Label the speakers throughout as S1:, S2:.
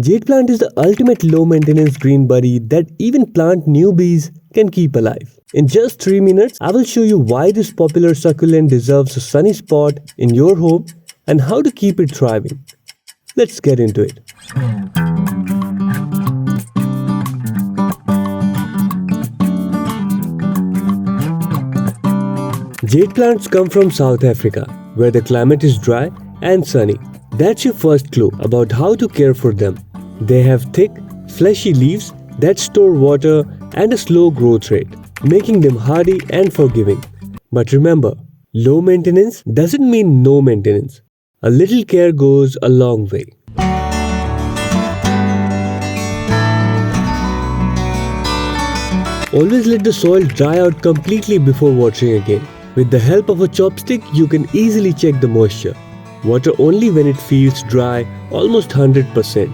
S1: Jade plant is the ultimate low-maintenance green buddy that even plant newbies can keep alive. In just 3 minutes, I will show you why this popular succulent deserves a sunny spot in your home and how to keep it thriving. Let's get into it. Jade plants come from South Africa, where the climate is dry and sunny. That's your first clue about how to care for them. They have thick, fleshy leaves that store water and a slow growth rate, making them hardy and forgiving. But remember, low maintenance doesn't mean no maintenance. A little care goes a long way. Always let the soil dry out completely before watering again. With the help of a chopstick, you can easily check the moisture. Water only when it feels dry, almost 100%.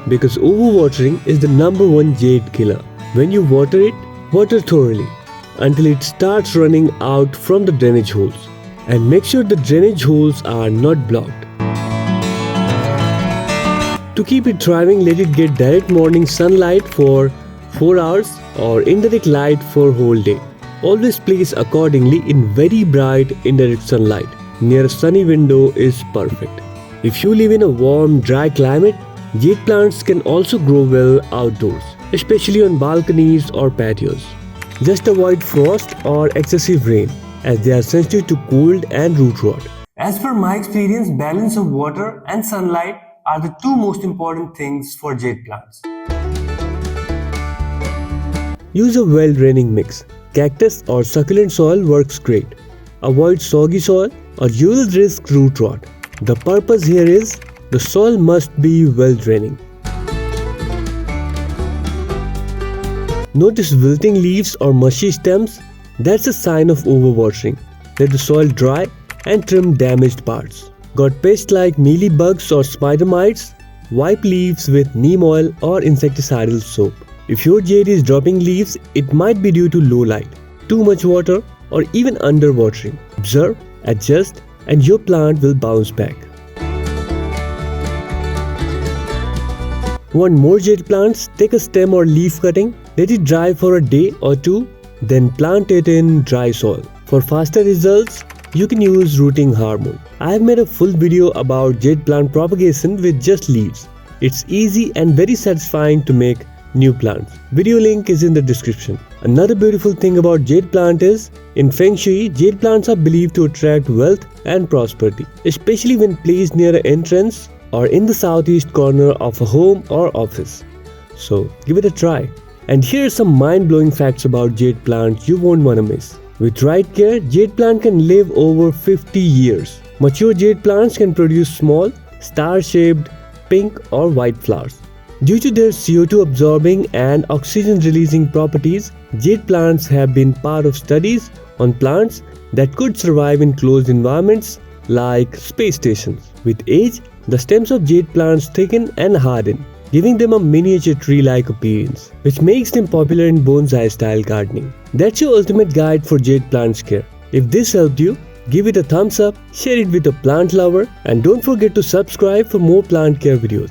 S1: Because overwatering is the #1 jade killer. When you water thoroughly until it starts running out from the drainage holes. And make sure the drainage holes are not blocked. To keep it thriving, let it get direct morning sunlight for 4 hours or indirect light for whole day. Always place accordingly in very bright indirect sunlight. Near a sunny window is perfect. If you live in a warm, dry climate, jade plants can also grow well outdoors, especially on balconies or patios. Just avoid frost or excessive rain, as they are sensitive to cold and root rot. As per my experience, balance of water and sunlight are the two most important things for jade plants. Use a well-draining mix. Cactus or succulent soil works great. Avoid soggy soil or you will risk root rot. The purpose here is the soil must be well-draining. Notice wilting leaves or mushy stems? That's a sign of overwatering. Let the soil dry and trim damaged parts. Got pests like mealybugs or spider mites? Wipe leaves with neem oil or insecticidal soap. If your jade is dropping leaves, it might be due to low light, too much water, or even underwatering. Observe, adjust, and your plant will bounce back. Want more jade plants? Take a stem or leaf cutting, let it dry for a day or two, then plant it in dry soil. For faster results, you can use rooting hormone. I have made a full video about jade plant propagation with just leaves. It's easy and very satisfying to make new plants. Video link is in the description. Another beautiful thing about jade plant is, in Feng Shui, jade plants are believed to attract wealth and prosperity, especially when placed near an entrance or in the southeast corner of a home or office. So give it a try. And here are some mind-blowing facts about jade plants you won't want to miss. With right care, jade plant can live over 50 years. Mature jade plants can produce small, star-shaped, pink or white flowers. Due to their CO2 absorbing and oxygen releasing properties, jade plants have been part of studies on plants that could survive in closed environments like space stations. With age, the stems of jade plants thicken and harden, giving them a miniature tree-like appearance, which makes them popular in bonsai-style gardening. That's your ultimate guide for jade plant care. If this helped you, give it a thumbs up, share it with a plant lover, and don't forget to subscribe for more plant care videos.